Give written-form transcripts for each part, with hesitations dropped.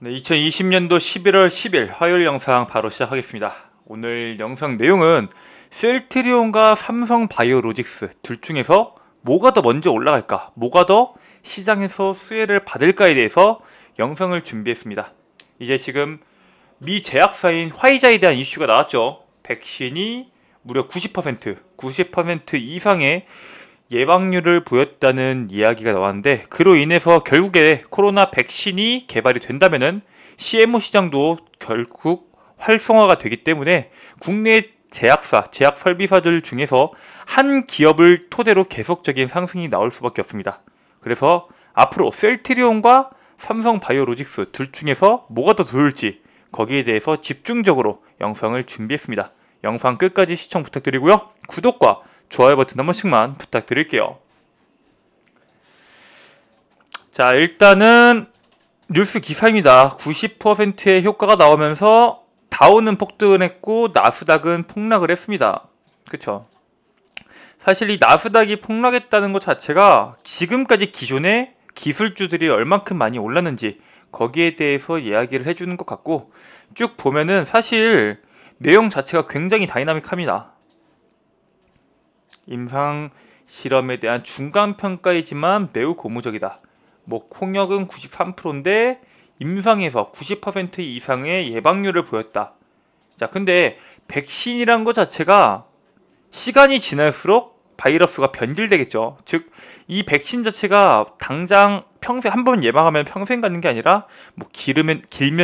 네, 2020년도 11월 10일 화요일 영상 바로 시작하겠습니다. 오늘 영상 내용은 셀트리온과 삼성바이오로직스 둘 중에서 뭐가 더 먼저 올라갈까, 뭐가 더 시장에서 수혜를 받을까에 대해서 영상을 준비했습니다. 이제 지금 미 제약사인 화이자에 대한 이슈가 나왔죠. 백신이 무려 90% 이상의 예방률을 보였다는 이야기가 나왔는데, 그로 인해서 결국에 코로나 백신이 개발이 된다면은 CMO 시장도 결국 활성화가 되기 때문에 국내 제약사, 제약 설비사들 중에서 한 기업을 토대로 계속적인 상승이 나올 수밖에 없습니다. 그래서 앞으로 셀트리온과 삼성바이오로직스 둘 중에서 뭐가 더 좋을지, 거기에 대해서 집중적으로 영상을 준비했습니다. 영상 끝까지 시청 부탁드리고요. 구독과 좋아요 버튼 한 번씩만 부탁드릴게요. 자, 일단은 뉴스 기사입니다. 90%의 효과가 나오면서 다우는 폭등했고 나스닥은 폭락을 했습니다. 그쵸? 사실 이 나스닥이 폭락했다는 것 자체가 지금까지 기존의 기술주들이 얼만큼 많이 올랐는지 거기에 대해서 이야기를 해주는 것 같고, 쭉 보면은 사실 내용 자체가 굉장히 다이나믹합니다. 임상 실험에 대한 중간평가이지만 매우 고무적이다. 홍역은 93%인데 임상에서 90% 이상의 예방률을 보였다. 자, 근데 백신이란 것 자체가 시간이 지날수록 바이러스가 변질되겠죠. 즉, 이 백신 자체가 당장 평생 한 번 예방하면 평생 가는 게 아니라 길면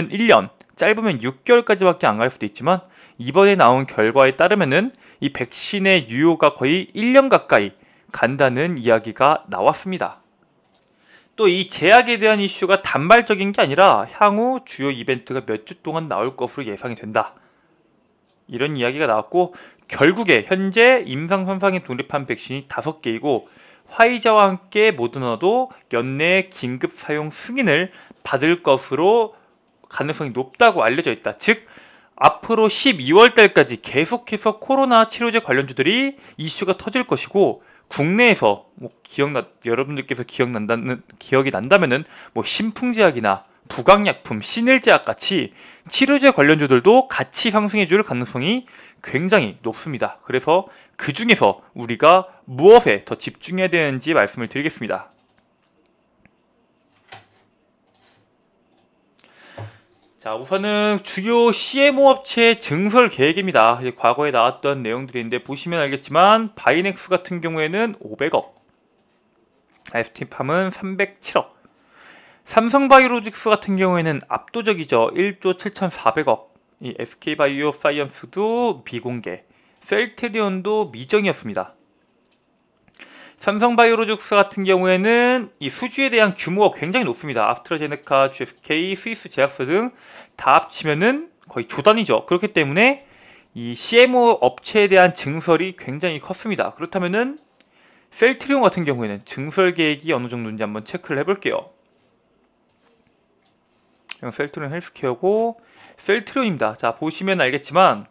1년, 짧으면 6개월까지밖에 안 갈 수도 있지만, 이번에 나온 결과에 따르면은 이 백신의 유효가 거의 1년 가까이 간다는 이야기가 나왔습니다. 또 이 제약에 대한 이슈가 단발적인 게 아니라 향후 주요 이벤트가 몇 주 동안 나올 것으로 예상이 된다. 이런 이야기가 나왔고, 결국에 현재 임상 선상에 돌입한 백신이 5개이고 화이자와 함께 모더나도 연내 긴급 사용 승인을 받을 것으로 가능성이 높다고 알려져 있다. 즉, 앞으로 12월 달까지 계속해서 코로나 치료제 관련주들이 이슈가 터질 것이고, 국내에서 여러분들께서 기억이 난다면은 신풍제약이나 부강약품, 신일제약 같이 치료제 관련주들도 같이 상승해 줄 가능성이 굉장히 높습니다. 그래서 그 중에서 우리가 무엇에 더 집중해야 되는지 말씀을 드리겠습니다. 자, 우선은 주요 CMO 업체 증설 계획입니다. 과거에 나왔던 내용들인데 보시면 알겠지만, 바이넥스 같은 경우에는 500억, ST팜은 307억, 삼성바이오로직스 같은 경우에는 압도적이죠. 1조 7,400억, 이 SK바이오사이언스도 비공개, 셀트리온도 미정이었습니다. 삼성바이오로직스 같은 경우에는 이 수주에 대한 규모가 굉장히 높습니다. 아스트라제네카, GSK, 스위스 제약사 등 다 합치면은 거의 조단위죠. 그렇기 때문에 이 CMO 업체에 대한 증설이 굉장히 컸습니다. 그렇다면은 셀트리온 같은 경우에는 증설 계획이 어느 정도인지 한번 체크를 해볼게요. 셀트리온 헬스케어고 셀트리온입니다. 자, 보시면 알겠지만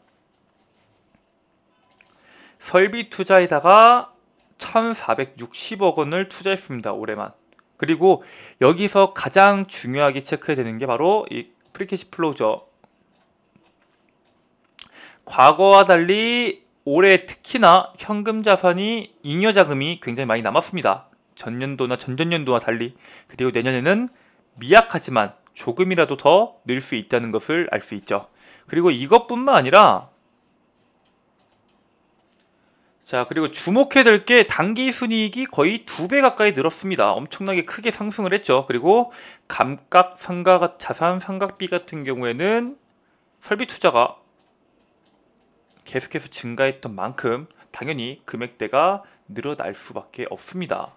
설비 투자에다가 1,460억 원을 투자했습니다. 올해만. 그리고 여기서 가장 중요하게 체크해야 되는 게 바로 이 프리캐시 플로우죠. 과거와 달리 올해 특히나 현금 자산이 잉여 자금이 굉장히 많이 남았습니다. 전년도나 전전년도와 달리. 그리고 내년에는 미약하지만 조금이라도 더 늘 수 있다는 것을 알 수 있죠. 그리고 이것뿐만 아니라, 자, 그리고 주목해야 될 게 당기 순이익이 거의 2배 가까이 늘었습니다. 엄청나게 크게 상승을 했죠. 그리고 자산 상각비 같은 경우에는 설비 투자가 계속해서 증가했던 만큼 당연히 금액대가 늘어날 수밖에 없습니다.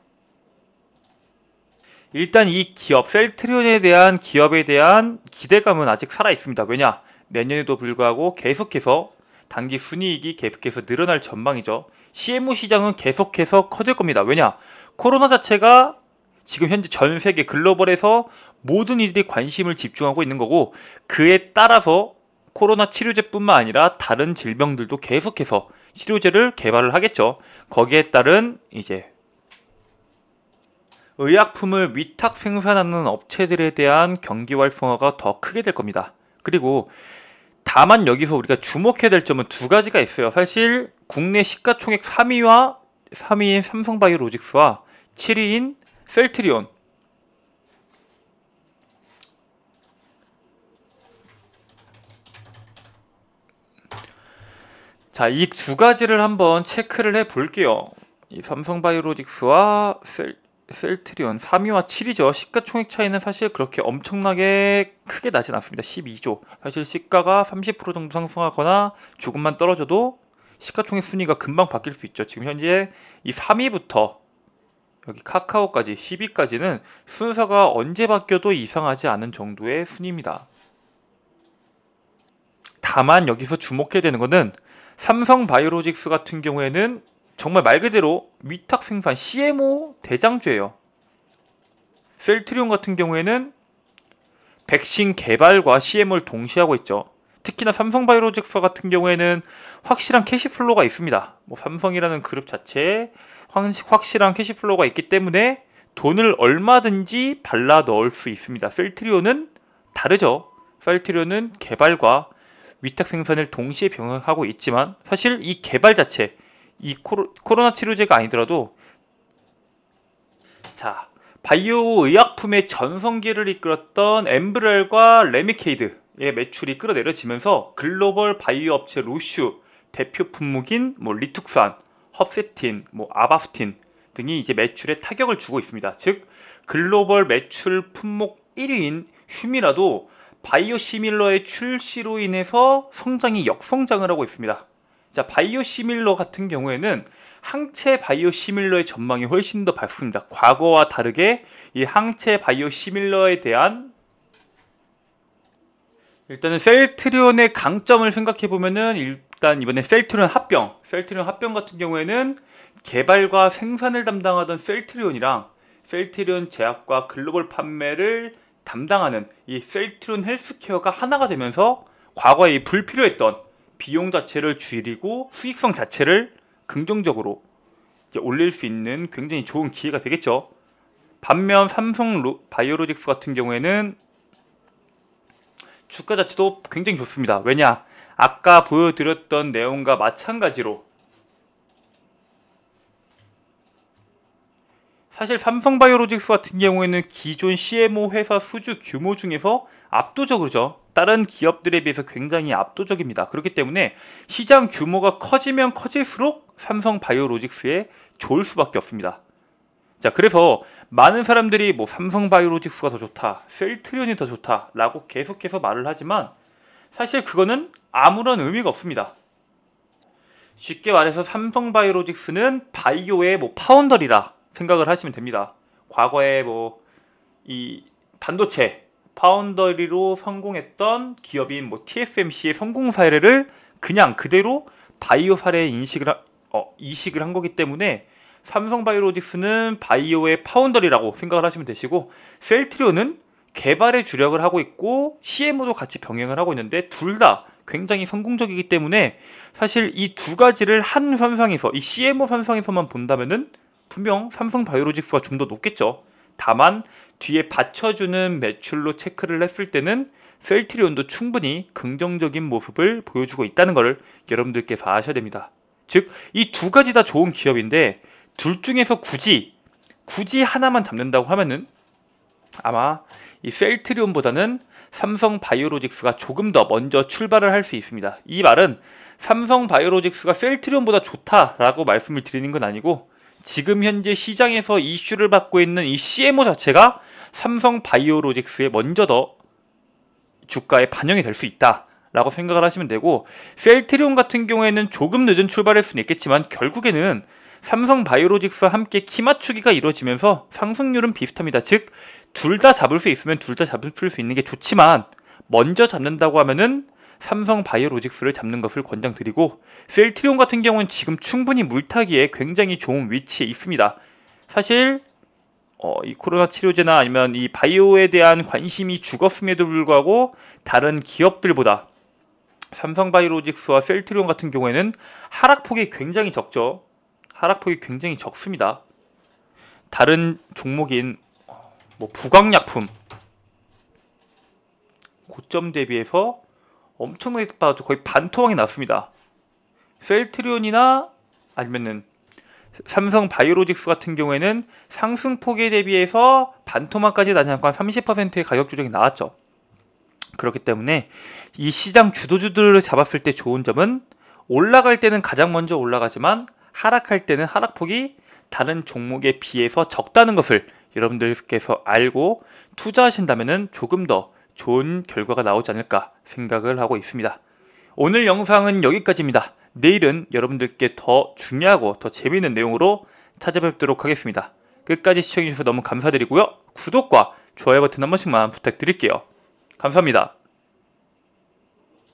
일단 이 기업, 셀트리온에 대한 기업에 대한 기대감은 아직 살아있습니다. 왜냐? 내년에도 불구하고 계속해서 단기 순이익이 계속해서 늘어날 전망이죠. CMO 시장은 계속해서 커질 겁니다. 왜냐? 코로나 자체가 지금 현재 전 세계 글로벌에서 모든 이들이 관심을 집중하고 있는 거고, 그에 따라서 코로나 치료제뿐만 아니라 다른 질병들도 계속해서 치료제를 개발을 하겠죠. 거기에 따른 이제 의약품을 위탁 생산하는 업체들에 대한 경기 활성화가 더 크게 될 겁니다. 그리고 다만 여기서 우리가 주목해야 될 점은 두 가지가 있어요. 사실 국내 시가총액 3위인 삼성바이오로직스와 7위인 셀트리온, 자, 이 두 가지를 한번 체크를 해 볼게요. 이 삼성바이오로직스와 셀트리온 3위와 7위죠. 시가총액 차이는 사실 그렇게 엄청나게 크게 나진 않습니다. 12조. 사실 시가가 30% 정도 상승하거나 조금만 떨어져도 시가총액 순위가 금방 바뀔 수 있죠. 지금 현재 이 3위부터 여기 카카오까지 10위까지는 순서가 언제 바뀌어도 이상하지 않은 정도의 순위입니다. 다만 여기서 주목해야 되는 거는 삼성바이오로직스 같은 경우에는 정말 말 그대로 위탁 생산 CMO 대장주예요. 셀트리온 같은 경우에는 백신 개발과 CMO를 동시에 하고 있죠. 특히나 삼성바이오로직스 같은 경우에는 확실한 캐시플로우가 있습니다. 뭐 삼성이라는 그룹 자체에 확실한 캐시플로우가 있기 때문에 돈을 얼마든지 발라 넣을 수 있습니다. 셀트리온은 다르죠. 셀트리온은 개발과 위탁 생산을 동시에 병행하고 있지만 사실 이 개발 자체, 이 코로나 치료제가 아니더라도 자, 바이오 의약품의 전성기를 이끌었던 엠브렐과 레미케이드의 매출이 끌어내려지면서 글로벌 바이오 업체 로슈 대표 품목인 뭐 리투크산, 헙세틴, 뭐 아바스틴 등이 이제 매출에 타격을 주고 있습니다. 즉 글로벌 매출 품목 1위인 휴미라도 바이오시밀러의 출시로 인해서 성장이 역성장을 하고 있습니다. 자, 바이오시밀러 같은 경우에는 항체 바이오시밀러의 전망이 훨씬 더 밝습니다. 과거와 다르게 이 항체 바이오시밀러에 대한 일단은 셀트리온의 강점을 생각해 보면은 일단 이번에 셀트리온 합병 같은 경우에는 개발과 생산을 담당하던 셀트리온이랑 셀트리온 제약과 글로벌 판매를 담당하는 이 셀트리온 헬스케어가 하나가 되면서 과거에 이 불필요했던 비용 자체를 줄이고 수익성 자체를 긍정적으로 이제 올릴 수 있는 굉장히 좋은 기회가 되겠죠. 반면 삼성 바이오로직스 같은 경우에는 주가 자체도 굉장히 좋습니다. 왜냐? 아까 보여드렸던 내용과 마찬가지로 사실 삼성바이오로직스 같은 경우에는 기존 CMO 회사 수주 규모 중에서 압도적이죠. 다른 기업들에 비해서 굉장히 압도적입니다. 그렇기 때문에 시장 규모가 커지면 커질수록 삼성바이오로직스에 좋을 수밖에 없습니다. 자, 그래서 많은 사람들이 뭐 삼성바이오로직스가 더 좋다, 셀트리온이 더 좋다 라고 계속해서 말을 하지만 사실 그거는 아무런 의미가 없습니다. 쉽게 말해서 삼성바이오로직스는 바이오의 뭐 파운더리다 생각을 하시면 됩니다. 과거에 뭐 이 반도체 파운더리로 성공했던 기업인 뭐 TSMC의 성공 사례를 그냥 그대로 바이오 사례에 이식을 한 거기 때문에 삼성바이오로직스는 바이오의 파운더리라고 생각을 하시면 되시고 셀트리온은 개발에 주력을 하고 있고 CMO도 같이 병행을 하고 있는데 둘 다 굉장히 성공적이기 때문에 사실 이 두 가지를 한 선상에서 이 CMO 선상에서만 본다면은 분명 삼성바이오로직스가 좀 더 높겠죠. 다만 뒤에 받쳐주는 매출로 체크를 했을 때는 셀트리온도 충분히 긍정적인 모습을 보여주고 있다는 것을 여러분들께서 아셔야 됩니다. 즉 이 두 가지 다 좋은 기업인데 둘 중에서 굳이 하나만 잡는다고 하면은 아마 이 셀트리온보다는 삼성바이오로직스가 조금 더 먼저 출발을 할 수 있습니다. 이 말은 삼성바이오로직스가 셀트리온보다 좋다라고 말씀을 드리는 건 아니고 지금 현재 시장에서 이슈를 받고 있는 이 CMO 자체가 삼성바이오로직스에 먼저 더 주가에 반영이 될 수 있다라고 생각을 하시면 되고 셀트리온 같은 경우에는 조금 늦은 출발일 수는 있겠지만 결국에는 삼성바이오로직스와 함께 키 맞추기가 이루어지면서 상승률은 비슷합니다. 즉 둘 다 잡을 수 있으면 둘 다 잡을 수 있는 게 좋지만 먼저 잡는다고 하면은 삼성바이오로직스를 잡는 것을 권장드리고 셀트리온 같은 경우는 지금 충분히 물타기에 굉장히 좋은 위치에 있습니다. 사실 이 코로나 치료제나 아니면 이 바이오에 대한 관심이 죽었음에도 불구하고 다른 기업들보다 삼성바이오로직스와 셀트리온 같은 경우에는 하락폭이 굉장히 적죠. 하락폭이 굉장히 적습니다. 다른 종목인 뭐 부강약품 고점 대비해서 엄청나게 빠졌죠. 거의 반토막이 났습니다. 셀트리온이나 아니면은 삼성 바이오로직스 같은 경우에는 상승폭에 대비해서 반토막까지 나지 않고 한 30%의 가격 조정이 나왔죠. 그렇기 때문에 이 시장 주도주들을 잡았을 때 좋은 점은 올라갈 때는 가장 먼저 올라가지만 하락할 때는 하락폭이 다른 종목에 비해서 적다는 것을 여러분들께서 알고 투자하신다면 조금 더 좋은 결과가 나오지 않을까 생각을 하고 있습니다. 오늘 영상은 여기까지입니다. 내일은 여러분들께 더 중요하고 더 재미있는 내용으로 찾아뵙도록 하겠습니다. 끝까지 시청해주셔서 너무 감사드리고요. 구독과 좋아요 버튼 한 번씩만 부탁드릴게요. 감사합니다.